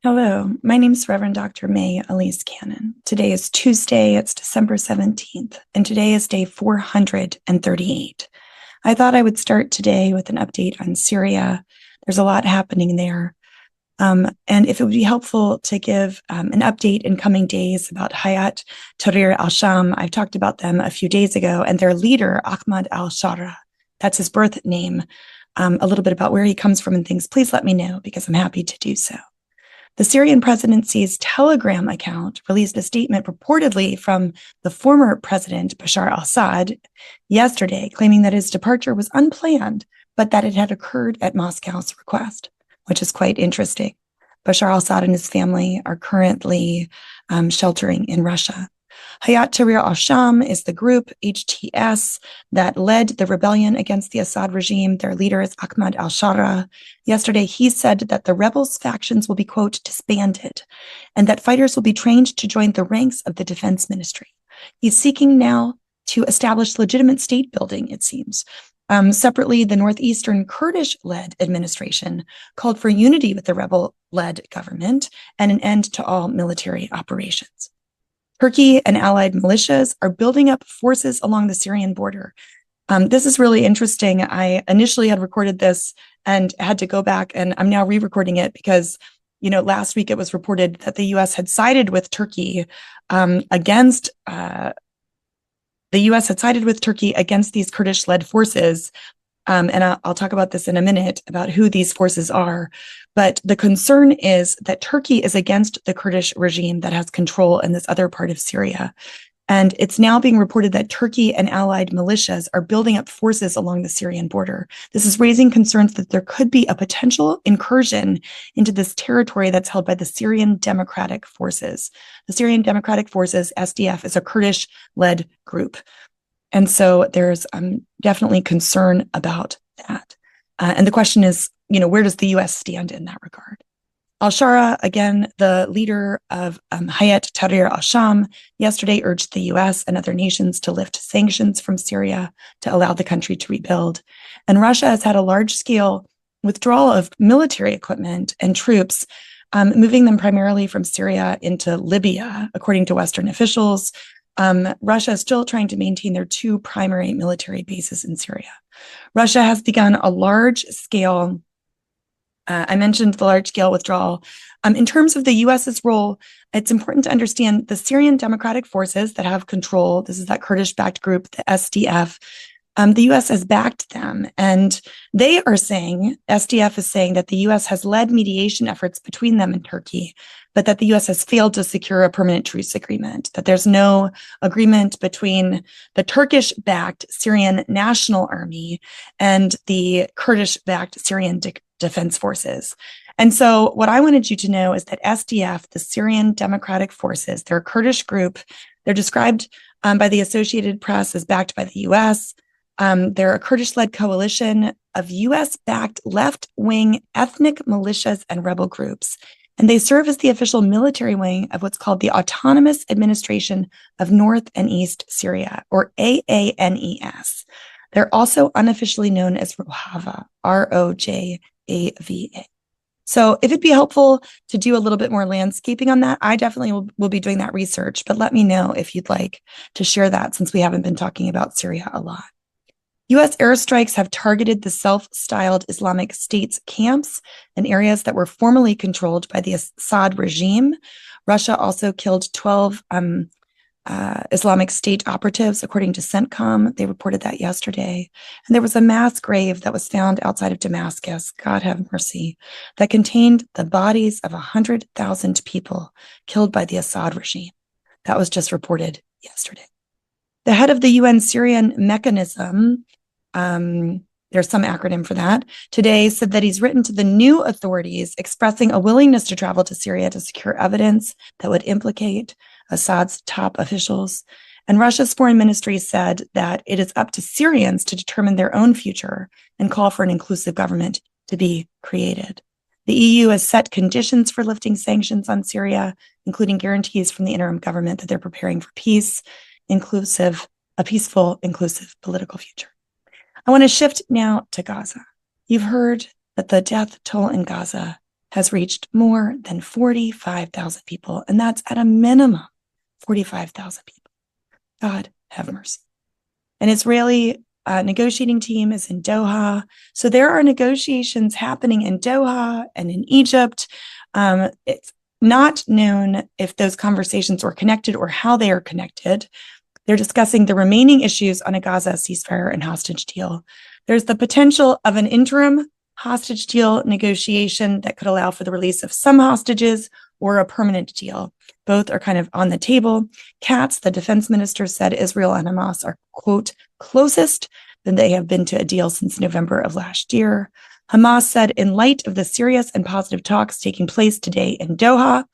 Hello, my name is Reverend Dr. May Elise Cannon. Today is Tuesday, it's December 17th, and today is day 438. I thought I would start today with an update on Syria. There's a lot happening there. And if it would be helpful to give an update in coming days about Hayat Tahrir al-Sham, I've talked about them a few days ago, and their leader, Ahmad al-Shara, that's his birth name, a little bit about where he comes from and things, please let me know because I'm happy to do so. The Syrian presidency's Telegram account released a statement purportedly from the former president, Bashar al-Assad, yesterday, claiming that his departure was unplanned, but that it had occurred at Moscow's request, which is quite interesting. Bashar al-Assad and his family are currently sheltering in Russia. Hayat Tahrir al-Sham is the group, HTS, that led the rebellion against the Assad regime. Their leader is Ahmad al-Shara. Yesterday, he said that the rebels' factions will be, quote, disbanded, and that fighters will be trained to join the ranks of the defense ministry. He's seeking now to establish legitimate state building, it seems. Separately, the Northeastern Kurdish-led administration called for unity with the rebel-led government and an end to all military operations. Turkey and allied militias are building up forces along the Syrian border. This is really interesting. I initially had recorded this and had to go back, and I'm now re-recording it because, last week it was reported that the U.S. had sided with Turkey against these Kurdish-led forces. And I'll talk about this in a minute, about who these forces are. But the concern is that Turkey is against the Kurdish regime that has control in this other part of Syria. And it's now being reported that Turkey and allied militias are building up forces along the Syrian border. This is raising concerns that there could be a potential incursion into this territory that's held by the Syrian Democratic Forces. The Syrian Democratic Forces, SDF, is a Kurdish-led group. And so there's definitely concern about that. And the question is, where does the U.S. stand in that regard? Al-Shara, again, the leader of Hayat Tahrir al-Sham, yesterday urged the U.S. and other nations to lift sanctions from Syria to allow the country to rebuild. And Russia has had a large-scale withdrawal of military equipment and troops, moving them primarily from Syria into Libya, according to Western officials. Russia is still trying to maintain their two primary military bases in Syria. Russia has begun a large-scale, I mentioned the large-scale withdrawal. In terms of the U.S.'s role, it's important to understand the Syrian Democratic Forces that have control. This is that Kurdish-backed group, the SDF. The U.S. has backed them, and they are saying, SDF is saying that the U.S. has led mediation efforts between them and Turkey, but that the U.S. has failed to secure a permanent truce agreement, that there's no agreement between the Turkish-backed Syrian National Army and the Kurdish-backed Syrian Defense Forces. And so what I wanted you to know is that SDF, the Syrian Democratic Forces, they're a Kurdish group. They're described by the Associated Press as backed by the U.S., they're a Kurdish-led coalition of U.S.-backed left-wing ethnic militias and rebel groups, and they serve as the official military wing of what's called the Autonomous Administration of North and East Syria, or AANES. They're also unofficially known as Rojava, Rojava. So if it'd be helpful to do a little bit more landscaping on that, I definitely will be doing that research, but let me know if you'd like to share that, since we haven't been talking about Syria a lot. U.S. airstrikes have targeted the self-styled Islamic State's camps in areas that were formerly controlled by the Assad regime. Russia also killed 12 Islamic State operatives, according to CENTCOM. They reported that yesterday. And there was a mass grave that was found outside of Damascus, God have mercy, that contained the bodies of 100,000 people killed by the Assad regime. That was just reported yesterday. The head of the UN Syrian mechanism, there's some acronym for that, today said that he's written to the new authorities expressing a willingness to travel to Syria to secure evidence that would implicate Assad's top officials. And Russia's foreign ministry said that it is up to Syrians to determine their own future and call for an inclusive government to be created. The EU has set conditions for lifting sanctions on Syria, including guarantees from the interim government that they're preparing for peace, a peaceful, inclusive political future. I want to shift now to Gaza. You've heard that the death toll in Gaza has reached more than 45,000 people, and that's at a minimum 45,000 people. God have mercy. An Israeli negotiating team is in Doha. So there are negotiations happening in Doha and in Egypt. It's not known if those conversations were connected or how they are connected. They're discussing the remaining issues on a Gaza ceasefire and hostage deal. There's the potential of an interim hostage deal negotiation that could allow for the release of some hostages or a permanent deal. Both are kind of on the table. Katz, the defense minister, said Israel and Hamas are, quote, closest than they have been to a deal since November of last year. Hamas said, in light of the serious and positive talks taking place today in Doha,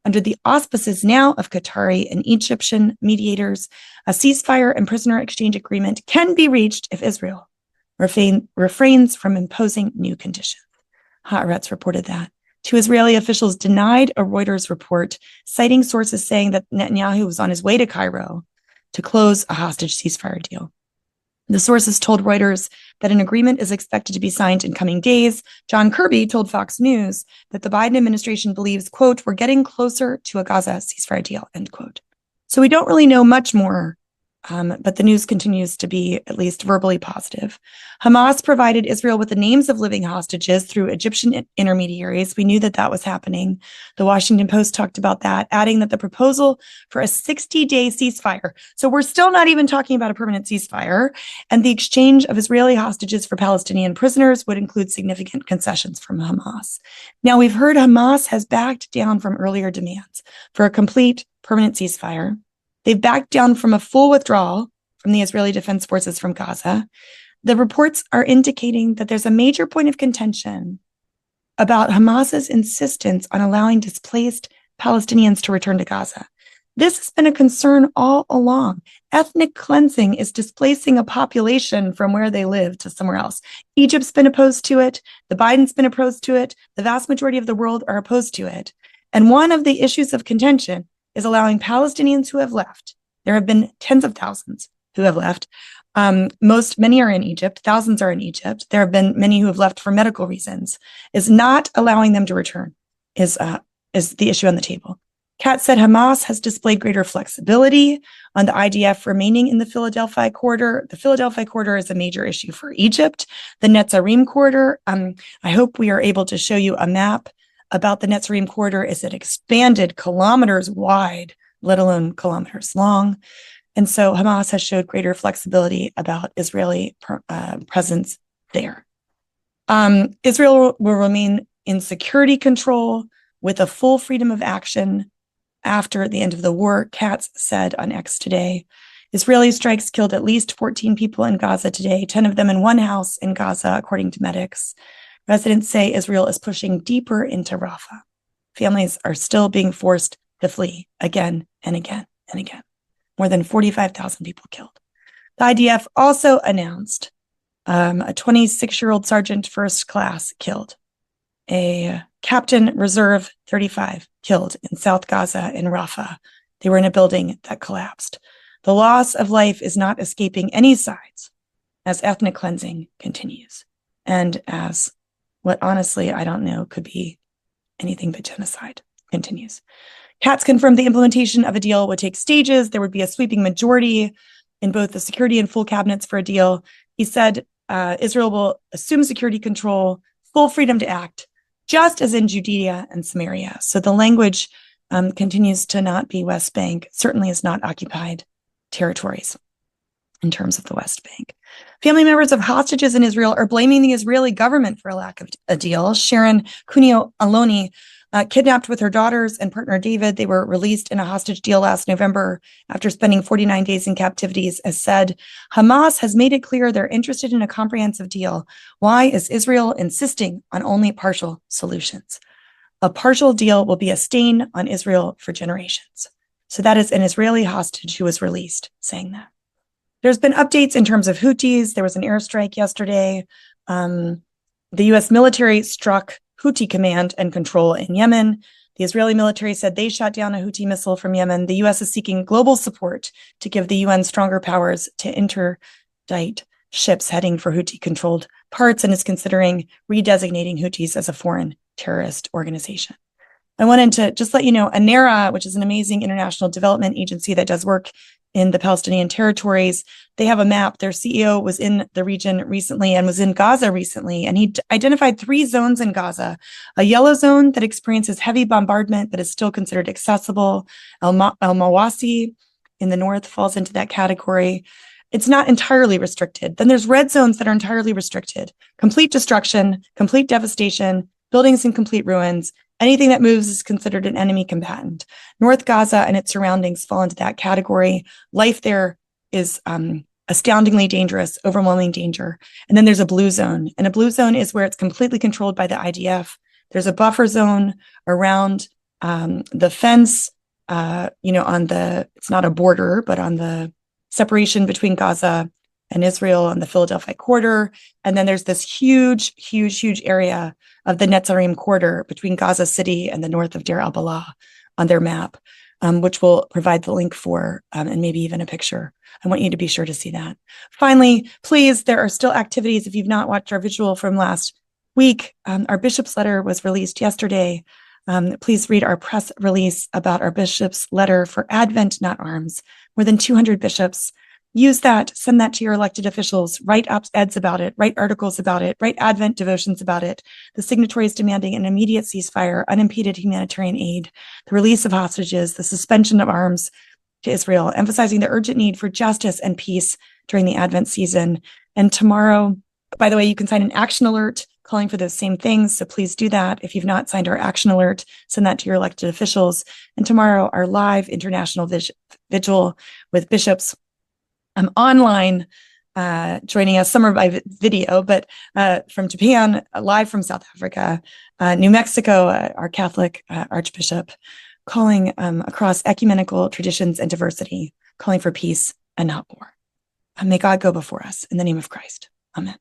under the auspices now of Qatari and Egyptian mediators, a ceasefire and prisoner exchange agreement can be reached if Israel refrains from imposing new conditions. Haaretz reported that. Two Israeli officials denied a Reuters report, citing sources saying that Netanyahu was on his way to Cairo to close a hostage ceasefire deal. The sources told Reuters that an agreement is expected to be signed in coming days. John Kirby told Fox News that the Biden administration believes, quote, we're getting closer to a Gaza ceasefire deal, end quote. So we don't really know much more, but the news continues to be at least verbally positive. Hamas provided Israel with the names of living hostages through Egyptian intermediaries. We knew that that was happening. The Washington Post talked about that, adding that the proposal for a 60-day ceasefire, so we're still not even talking about a permanent ceasefire, and the exchange of Israeli hostages for Palestinian prisoners would include significant concessions from Hamas. Now, we've heard Hamas has backed down from earlier demands for a complete permanent ceasefire. They've backed down from a full withdrawal from the Israeli Defense Forces from Gaza. The reports are indicating that there's a major point of contention about Hamas's insistence on allowing displaced Palestinians to return to Gaza. This has been a concern all along. Ethnic cleansing is displacing a population from where they live to somewhere else. Egypt's been opposed to it. The Biden's been opposed to it. The vast majority of the world are opposed to it. And one of the issues of contention is allowing Palestinians who have left. There have been tens of thousands who have left. Many are in Egypt. Thousands are in Egypt. There have been many who have left for medical reasons. Is not allowing them to return is the issue on the table. Katz said Hamas has displayed greater flexibility on the IDF remaining in the Philadelphia corridor. The Philadelphia corridor is a major issue for Egypt. The Netzarim corridor, I hope we are able to show you a map about the Netzarim corridor. Is it expanded kilometers wide, let alone kilometers long? And so Hamas has showed greater flexibility about Israeli presence there. Israel will remain in security control with a full freedom of action after the end of the war, Katz said on X today. Israeli strikes killed at least 14 people in Gaza today, 10 of them in one house in Gaza, according to medics. Residents say Israel is pushing deeper into Rafah. Families are still being forced to flee again and again and again. More than 45,000 people killed. The IDF also announced a 26-year-old sergeant first class killed. A captain reserve 35 killed in South Gaza in Rafah. They were in a building that collapsed. The loss of life is not escaping any sides as ethnic cleansing continues. And as what honestly, I don't know, could be anything but genocide continues. Katz confirmed the implementation of a deal would take stages. There would be a sweeping majority in both the security and full cabinets for a deal. He said Israel will assume security control, full freedom to act, just as in Judea and Samaria. So the language continues to not be West Bank, certainly is not occupied territories in terms of the West Bank. Family members of hostages in Israel are blaming the Israeli government for a lack of a deal. Sharon Cuneo Aloni, kidnapped with her daughters and partner David, they were released in a hostage deal last November after spending 49 days in captivity, has said, Hamas has made it clear they're interested in a comprehensive deal. Why is Israel insisting on only partial solutions? A partial deal will be a stain on Israel for generations. So that is an Israeli hostage who was released saying that. There's been updates in terms of Houthis. There was an airstrike yesterday. The U.S. military struck Houthi command and control in Yemen. The Israeli military said they shot down a Houthi missile from Yemen. The U.S. is seeking global support to give the UN stronger powers to interdict ships heading for Houthi-controlled parts and is considering redesignating Houthis as a foreign terrorist organization. I wanted to just let you know, ANERA, which is an amazing international development agency that does work in the Palestinian territories, they have a map. Their CEO was in the region recently and was in Gaza recently, and he identified 3 zones in Gaza. A yellow zone that experiences heavy bombardment that is still considered accessible. Mawasi in the north falls into that category. It's not entirely restricted. Then there's red zones that are entirely restricted. Complete destruction, complete devastation, buildings in complete ruins. Anything that moves is considered an enemy combatant. North Gaza and its surroundings fall into that category. Life there is astoundingly dangerous, overwhelming danger. And then there's a blue zone. And a blue zone is where it's completely controlled by the IDF. There's a buffer zone around the fence, it's not a border, but on the separation between Gaza and Israel on the Philadelphia corridor. And then there's this huge, huge, huge area of the Netzarim corridor between Gaza City and the north of Deir al-Balah on their map, which will provide the link for, and maybe even a picture. I want you to be sure to see that. Finally, please, there are still activities. If you've not watched our visual from last week, our bishop's letter was released yesterday. Please read our press release about our bishop's letter for Advent, Not Arms. More than 200 bishops. Use that, send that to your elected officials, write op-eds about it, write articles about it, write Advent devotions about it. The signatories demanding an immediate ceasefire, unimpeded humanitarian aid, the release of hostages, the suspension of arms to Israel, emphasizing the urgent need for justice and peace during the Advent season. And tomorrow, by the way, you can sign an action alert calling for those same things. So please do that. If you've not signed our action alert, send that to your elected officials. And tomorrow, our live international vigil with bishops online, joining us, some are by video, but from Japan, live from South Africa, New Mexico, our Catholic Archbishop, calling across ecumenical traditions and diversity, calling for peace and not war. May God go before us in the name of Christ. Amen.